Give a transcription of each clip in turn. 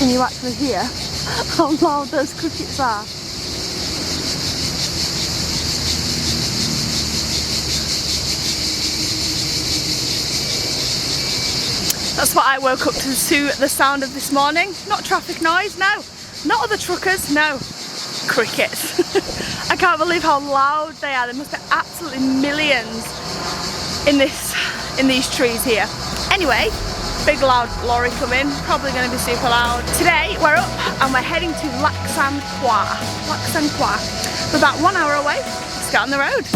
Can you actually hear how loud those crickets are? That's what I woke up to the sound of this morning. Not traffic noise, no. Not other truckers, no. Crickets. I can't believe how loud they are. There must be absolutely millions in these trees here. Anyway, big loud lorry coming, probably going to be super loud. Today we're up and we're heading to Lac-Sainte-Croix. We're about 1 hour away. Let's get on the road.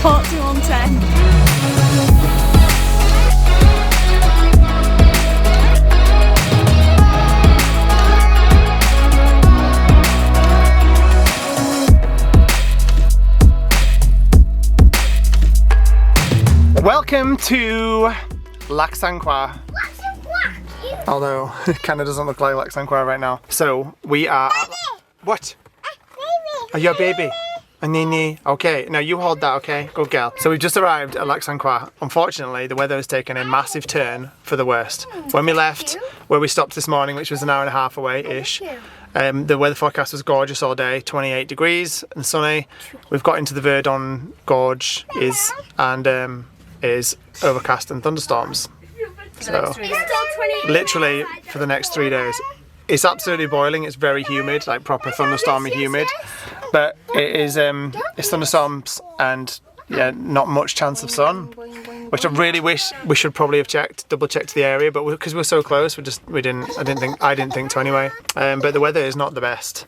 4110. Welcome to Lac-Sainte-Croix. Although it kind of doesn't look like Lac-Sainte-Croix right now. So we are. What? Are you a baby? A nini. Okay, now you hold that, okay? Good girl. So we've just arrived at Lac-Sainte-Croix. Unfortunately, the weather has taken a massive turn for the worst. When we left, where we stopped this morning, which was an hour and a half away-ish, the weather forecast was gorgeous all day, 28 degrees and sunny. We've got into the Verdon Gorge is overcast and thunderstorms. So literally for the next 3 days. It's absolutely boiling, it's very humid, like proper thunderstormy humid. But it is it's thunderstorms and yeah, not much chance of sun. Which I really wish we should probably have double checked the area, but because we're so close, I didn't think to anyway. But the weather is not the best.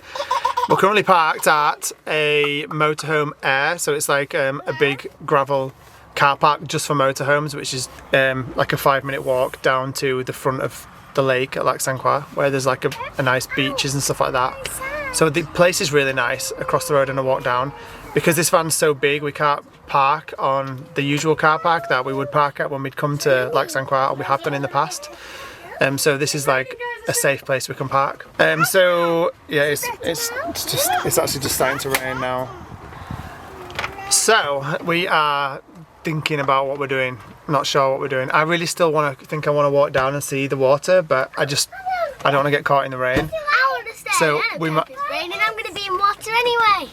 We're currently parked at a motorhome air, so it's like a big gravel car park just for motorhomes, which is like a 5-minute walk down to the front of the lake at Lac-Sainte-Croix, where there's like a nice beaches and stuff like that. So the place is really nice across the road and a walk down. Because this van's so big, we can't park on the usual car park that we would park at when we'd come to Lac-Sainte-Croix, or we have done in the past. So this is like a safe place we can park. So yeah, it's actually just starting to rain now. So we are thinking about what we're doing. Not sure what we're doing. I really still want to walk down and see the water, but I don't want to get caught in the rain. So we might. It's raining. I'm going to be in water anyway.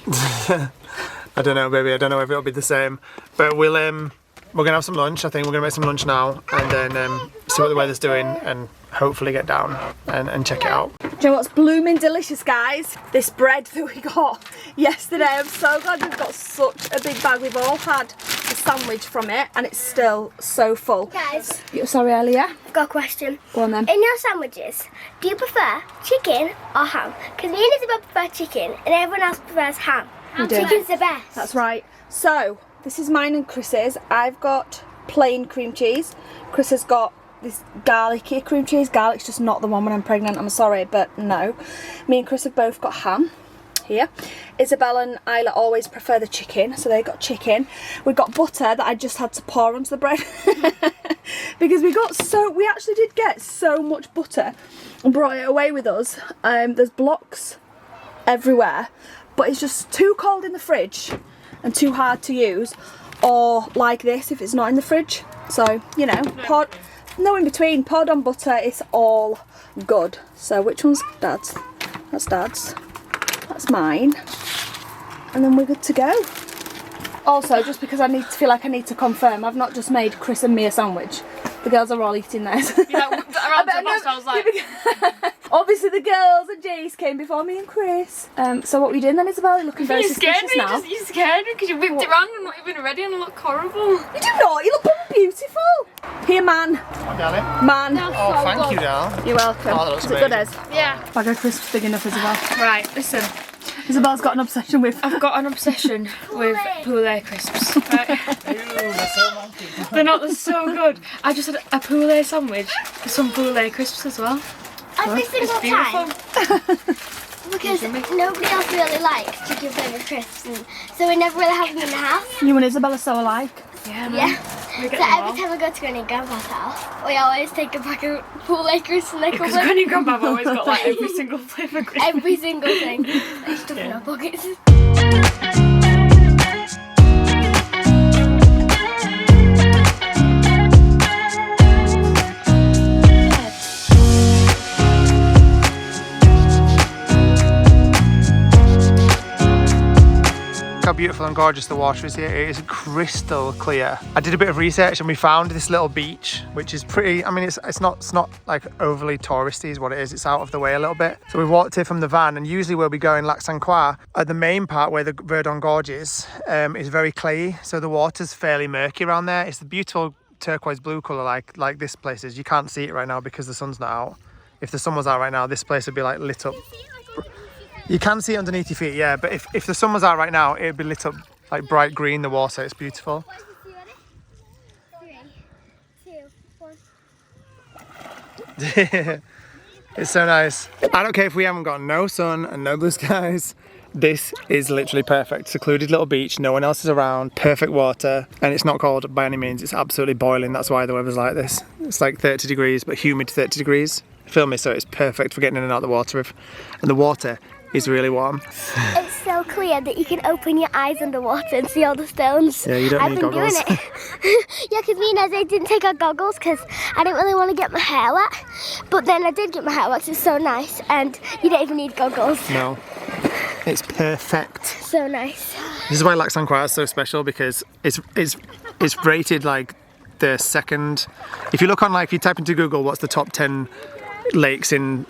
I don't know, baby. I don't know if it'll be the same, but we're gonna have some lunch. I think we're gonna make some lunch now, and then see what the weather's doing, and hopefully get down and check it out. Do you know what's blooming delicious, guys? This bread that we got yesterday. I'm so glad we've got such a big bag. We've all had a sandwich from it, and it's still so full. Guys, sorry, Elia. I've got a question. Go on then. In your sandwiches, do you prefer chicken or ham? Because me and Isabel prefer chicken, and everyone else prefers ham. Chicken's the best. That's right. So this is mine and Chris's. I've got plain cream cheese. Chris has got this garlicky cream cheese. Garlic's just not the one when I'm pregnant, I'm sorry, but no. Me and Chris have both got ham here. Isabel and Isla always prefer the chicken, so they got chicken. We've got butter that I just had to pour onto the bread because we actually did get so much butter and brought it away with us. There's blocks everywhere, but it's just too cold in the fridge and too hard to use, or like this if it's not in the fridge. So, you know, no in between, poured on butter, it's all good. So which one's Dad's? That's Dad's. That's mine. And then we're good to go. Also, just because I feel like I need to confirm, I've not just made Chris and me a sandwich. The girls are all eating theirs. Yeah, around I was like... Obviously the girls and Jace came before me and Chris. So what are we doing then, Isabel? You're looking very suspicious now. You scared me because you whipped it around and not even ready and look horrible. You do not, you look beautiful. Here, man. Oh, darling. Man. Oh, thank you, darling. You're welcome. Oh, that looks Is it good, Ez? Yeah. Bag of crisps big enough, Isabel. Right, listen. Isabel's got an obsession with... I've got an obsession with poulet crisps. Right? Ew, They're so good. I just had a poulet sandwich with some poulet crisps as well. Every single time. Because Beautiful. nobody else really likes chicken flavoured crisps, and so we never really have them in the house. You and Isabel are so alike. Yeah, man. Yeah. So every time I go to Granny and Grandpa's house, we always take a pack of poulet crisps and they come Because Granny and Grandpa have always got like every single flavour crisp. every single thing. They stuff in our pockets. beautiful and gorgeous the water is here. It is crystal clear. I did a bit of research and we found this little beach, which is pretty, I mean, it's not like overly touristy is what it is. It's out of the way a little bit. So we walked here from the van, and usually where we go in Lac Saint Croix, at the main part where the Verdon Gorge is very clayey. So the water's fairly murky around there. It's the beautiful turquoise blue colour like this place is. You can't see it right now because the sun's not out. If the sun was out right now, this place would be like lit up. You can see it underneath your feet, yeah, but if the sun was out right now, it would be lit up like bright green, the water. It's beautiful. 3, 2, 1. It's so nice. I don't care if we haven't got no sun and no blue skies. This is literally perfect. Secluded little beach, no one else is around, perfect water, and it's not cold by any means. It's absolutely boiling. That's why the weather's like this. It's like 30 degrees, but humid 30 degrees. Feel me, so it's perfect for getting in and out of the water. And the water is really warm. It's so clear that you can open your eyes underwater and see all the stones. Yeah, you don't need goggles. I've been doing it. Yeah, because me and Ezra didn't take our goggles because I didn't really want to get my hair wet. But then I did get my hair wet, 'cause it's so nice, and you don't even need goggles. No, it's perfect. So nice. This is why Lac Saint Croix is so special, because it's rated like the second. If you look on, like, if you type into Google what's the top 10 lakes in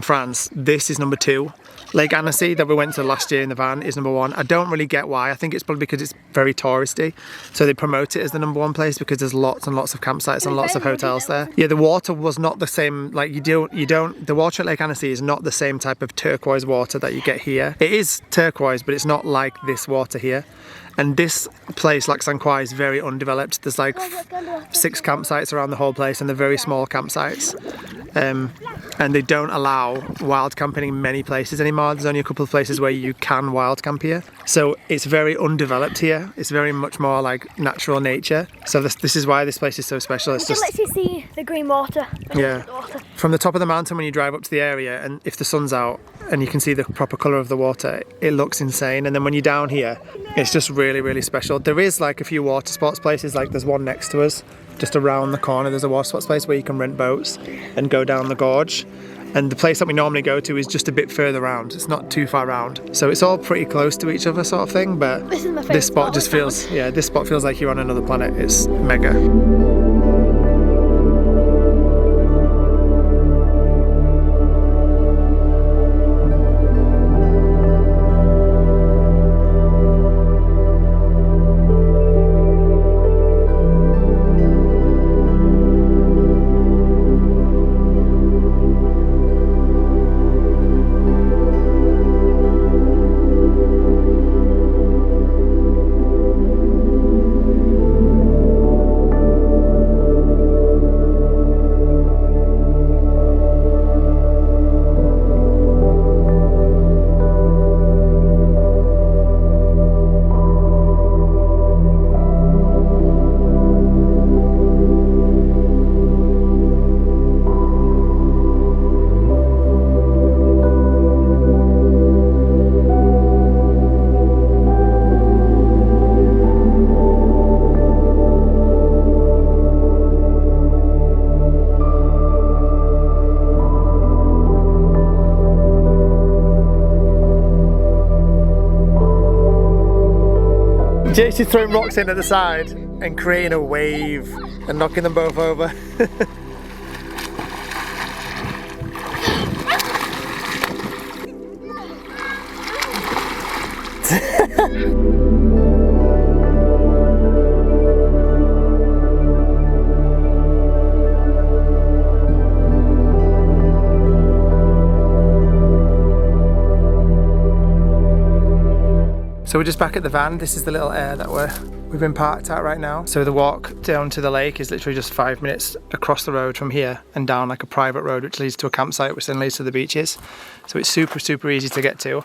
France, this is number 2. Lake Annecy that we went to last year in the van is number 1. I don't really get why. I think it's probably because it's very touristy, so they promote it as the number 1 place because there's lots and lots of campsites and lots of hotels there. Yeah, the water was not the same. Like the water at Lake Annecy is not the same type of turquoise water that you get here. It is turquoise, but it's not like this water here. And this place, Lac Saint Croix, is very undeveloped. There's like 6 campsites around the whole place, and they're very small campsites. And they don't allow wild camping in many places anymore. There's only a couple of places where you can wild camp here. So it's very undeveloped here. It's very much more like natural nature. So this is why this place is so special. It's just, Let's see the green water. yeah. From the top of the mountain when you drive up to the area, and if the sun's out and you can see the proper colour of the water, it looks insane. And then when you're down here, it's just really, really special. There is like a few water sports places, like there's one next to us. Just around the corner there's a water sports place where you can rent boats and go down the gorge. And the place that we normally go to is just a bit further round. It's not too far round. So it's all pretty close to each other sort of thing, but this spot just feels, yeah, this spot feels like you're on another planet. It's mega. Jason's throwing rocks in at the side and creating a wave and knocking them both over. So we're just back at the van. This is the little area that we've been parked at right now. So the walk down to the lake is literally just 5 minutes across the road from here and down like a private road which leads to a campsite which then leads to the beaches. So it's super, super easy to get to.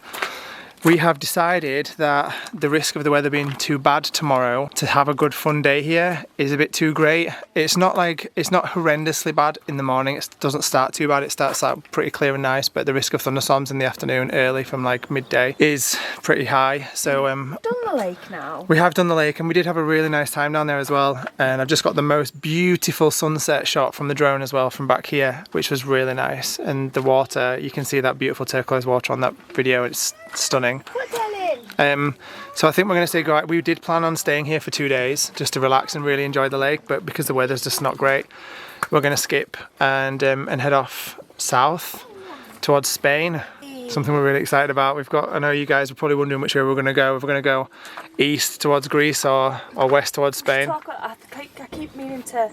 We have decided that the risk of the weather being too bad tomorrow to have a good fun day here is a bit too great. It's not horrendously bad in the morning. It doesn't start too bad. It starts out pretty clear and nice, but the risk of thunderstorms in the afternoon early from like midday is pretty high. So Done the lake now. we have done the lake and we did have a really nice time down there as well. And I've just got the most beautiful sunset shot from the drone as well from back here, which was really nice. And the water, you can see that beautiful turquoise water on that video. It's stunning. So I think we're going to say goodbye. We did plan on staying here for 2 days just to relax and really enjoy the lake, but because the weather's just not great, we're going to skip and head off south towards Spain. Something we're really excited about. I know you guys are probably wondering which way we're going to go. If we're going to go east towards Greece or west towards Spain. I keep meaning to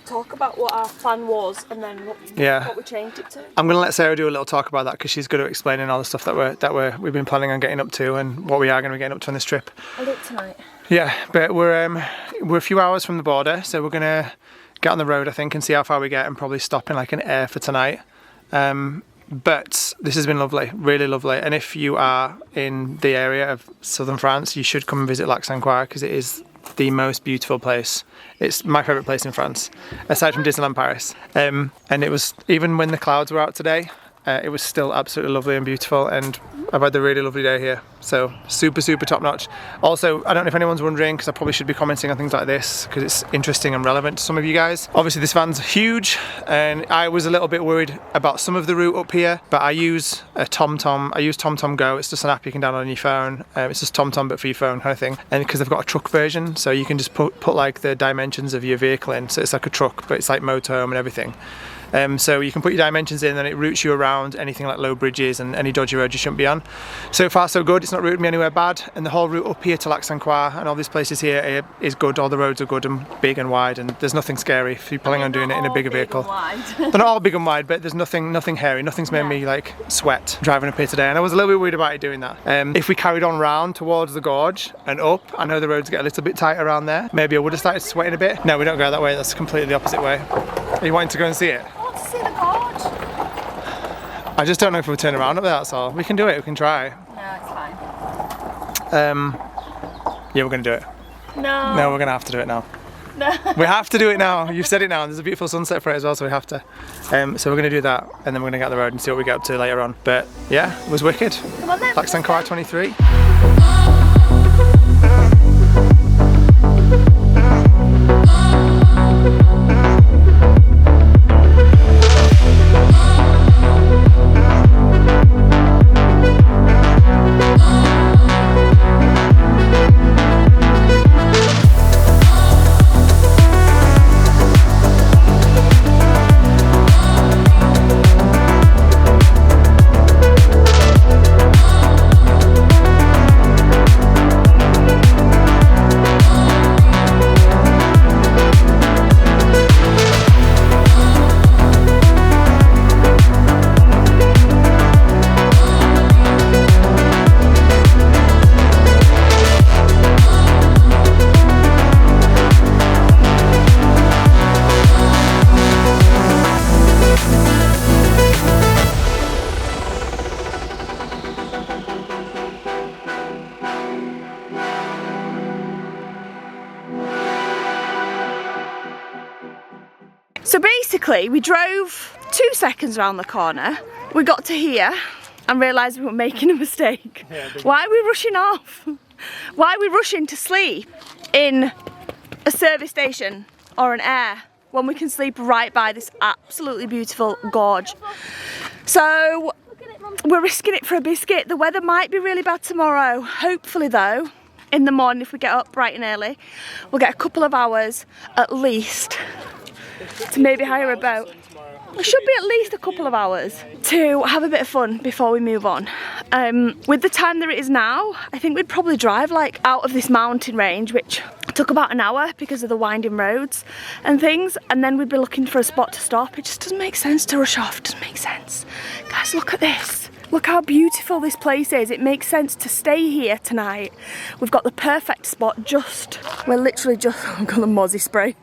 talk about what our plan was and then what we changed it to. I'm going to let Sarah do a little talk about that because she's good at explaining all the stuff that we've been planning on getting up to and what we are going to be getting up to on this trip. I'll do it tonight. Yeah, but we're a few hours from the border, so we're going to get on the road, I think, and see how far we get and probably stop in like an Air for tonight. But this has been lovely, really lovely. And if you are in the area of southern France, you should come and visit Lac-Saint-Croix because it is the most beautiful place. It's my favourite place in France, aside from Disneyland Paris. And it was, even when the clouds were out today, it was still absolutely lovely and beautiful, and I've had a really lovely day here. So super, super top notch. Also, I don't know if anyone's wondering, because I probably should be commenting on things like this because it's interesting and relevant to some of you guys. Obviously this van's huge and I was a little bit worried about some of the route up here, but I use a TomTom. I use TomTom Go. It's just an app you can download on your phone. It's just TomTom but for your phone kind of thing. And because they've got a truck version, so you can just put like the dimensions of your vehicle in. So it's like a truck, but it's like motorhome and everything. So you can put your dimensions in and it routes you around anything like low bridges and any dodgy roads you shouldn't be on. So far so good, it's not routed me anywhere bad, and the whole route up here to Lac-Saint-Croix and all these places here is good. All the roads are good and big and wide, and there's nothing scary if you're planning on doing it in a bigger vehicle. They're not all big and wide, but there's nothing hairy, nothing's made me like sweat driving up here today, and I was a little bit worried about it doing that. If we carried on round towards the gorge and up, I know the roads get a little bit tight around there, maybe I would have started sweating a bit. No, we don't go that way, that's completely the opposite way. Are you wanting to go and see it? See the gorge? I just don't know if we'll turn around up there, that's all. We can do it, we can try. No, it's fine. Yeah, we're gonna do it. No. No, we're gonna have to do it now. No. We have to do it now. You've said it now, and there's a beautiful sunset for it as well, so we have to. So we're gonna do that, and then we're gonna get on the road and see what we get up to later on. But yeah, it was wicked. Come on then. Lac-Saint-Croix 23. So basically we drove 2 seconds around the corner, we got to here and realised we were making a mistake. Why are we rushing off? Why are we rushing to sleep in a service station or an Air when we can sleep right by this absolutely beautiful gorge? So we're risking it for a biscuit. The weather might be really bad tomorrow. Hopefully though, in the morning if we get up bright and early, we'll get a couple of hours at least to maybe hire a boat. It should be at least a couple of hours to have a bit of fun before we move on. With the time that it is now, I think we'd probably drive like out of this mountain range, which took about an hour because of the winding roads and things, and then we'd be looking for a spot to stop. It just doesn't make sense to rush off, it doesn't make sense. Guys, look at this. Look how beautiful this place is. It makes sense to stay here tonight. We've got the perfect spot we're literally just, oh, I've got the mozzie spray.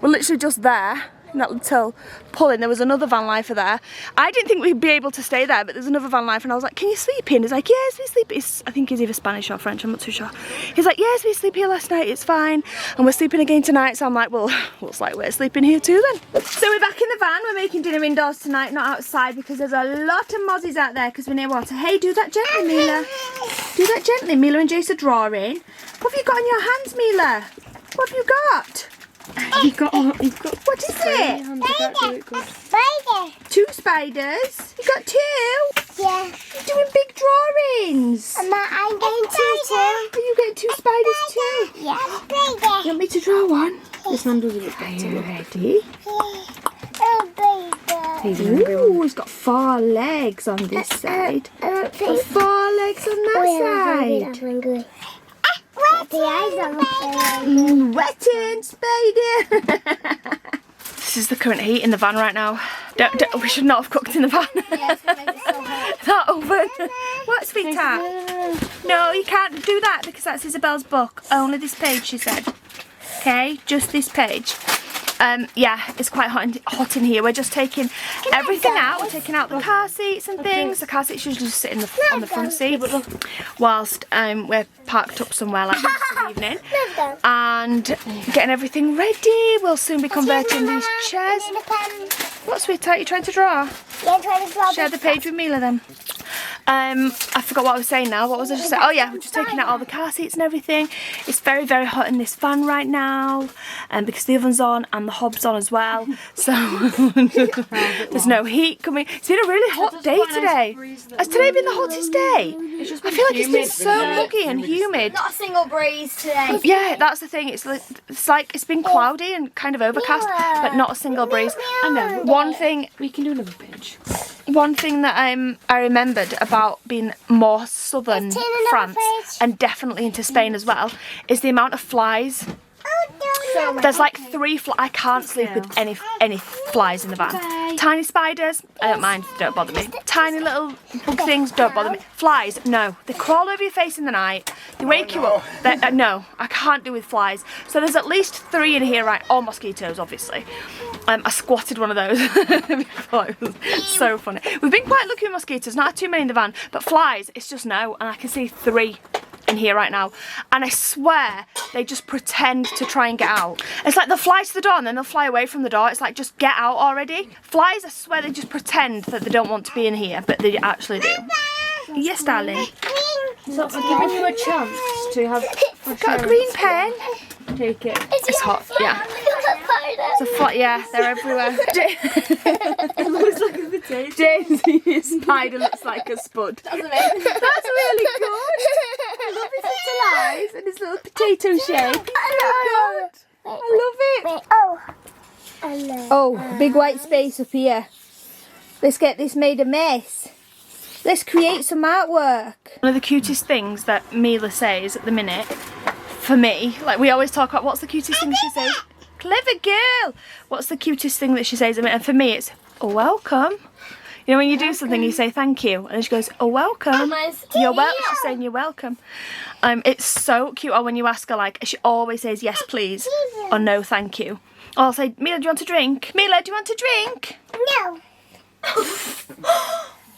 We're literally just there in that little pull-in. There was another van lifer there. I didn't think we'd be able to stay there, but there's another van lifer and I was like, can you sleep here? And he's like, yes, we sleep. I think he's either Spanish or French, I'm not too sure. He's like, yes, we sleep here last night, it's fine. And we're sleeping again tonight, so I'm like, well, looks like we're sleeping here too then. So we're back in the van, we're making dinner indoors tonight, not outside, because there's a lot of mozzies out there because we're near water. Hey, do that gently, Mila. Do that gently. Mila and Jace are drawing. What have you got in your hands, Mila? What have you got? You've got What is it? Spider. 2 spiders? You got 2? Yeah. You're doing big drawings. Mama, I'm going to too. Are you getting 2 spiders too? Yeah. Spider. You want me to draw one? This one does a bit better. Ready? Oh, baby. Ooh, it's got 4 legs on this side. 4 legs on that side. The eyes on the Wetting spider. This is the current heat in the van right now. We should not have cooked in the van. That oven. What, sweetheart? No, you can't do that because that's Isabelle's book. Only this page, she said. Okay, just this page. Yeah, it's quite hot in here. We're just taking everything out. We're taking out the car seats and things. The car seats usually just sit on the front seat whilst we're parked up somewhere like this evening. And getting everything ready. We'll soon be converting these chairs. What, sweetheart, you trying to draw? Yeah, I'm trying to draw. Share the page with Mila then. I forgot what I was saying now. What was I just saying? Oh yeah, we're just taking out all the car seats and everything. It's very, very hot in this van right now, because the oven's on and the hob's on as well. So there's no heat coming. It's been a really hot day today. Has today been the hottest day? I feel like it's been so muggy and humid. Not a single breeze today. Yeah, that's the thing. It's like it's been cloudy and kind of overcast, but not a single breeze. I know. One thing We can do another page. One thing that I remembered about being more southern France and definitely into Spain as well is the amount of flies. There's like 3 flies. I can't sleep with any flies in the van. Tiny spiders, I don't mind, don't bother me. Tiny little bug things, don't bother me. Flies, no. They crawl over your face in the night. They wake you up. No, I can't do with flies. So there's at least 3 in here, right? All mosquitoes, obviously. I squatted one of those before. It was so funny. We've been quite lucky with mosquitoes, not too many in the van, but flies, it's just no. And I can see 3 in here right now, and I swear they just pretend to try and get out. It's like they'll fly to the door and then they'll fly away from the door. It's like, just get out already. Flies, I swear they just pretend that they don't want to be in here, but they actually do. Yes, darling. So I'm giving you a chance to have Got a green pen. take it. It's hot, yeah. It's a flat, yeah, they're everywhere. It looks like a potato. Daisy's spider looks like a spud. That's really good. I love his little eyes and his little potato shape. I love it. Oh, big white space up here. Let's get this made a mess. Let's create some artwork. One of the cutest things that Mila says at the minute, for me, like we always talk about what's the cutest thing she says. Clever girl. What's the cutest thing that she says? And for me, it's welcome. You know, when you do something, you say thank you, and then she goes, welcome. You're welcome. She's saying you're welcome. It's so cute. Or when you ask her, like, she always says yes, please, or no, thank you. Or I'll say, Mila, do you want a drink? Mila, do you want a drink? No.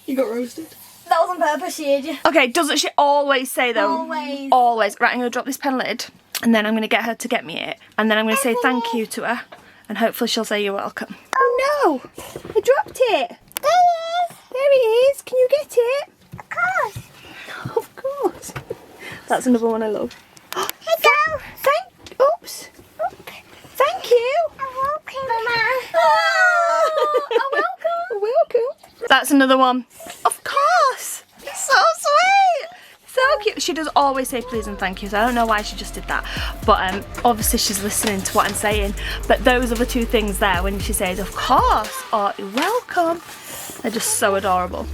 You got roasted. That was on purpose, she did. Okay, doesn't she always say though? Always. Always. Right, I'm going to drop this pen lid, and then I'm going to get her to get me it, and then I'm going to say thank you to her, and hopefully she'll say you're welcome. Oh no! I dropped it! There it is! Can you get it? Of course. Of course. That's another one I love. Go. Oops! Thank you! Welcome, Mama. Welcome. That's another one. Of course! So sweet! So cute. She does always say please and thank you, so I don't know why she just did that. But obviously she's listening to what I'm saying. But those are the 2 things there when she says of course or welcome. They're just so adorable.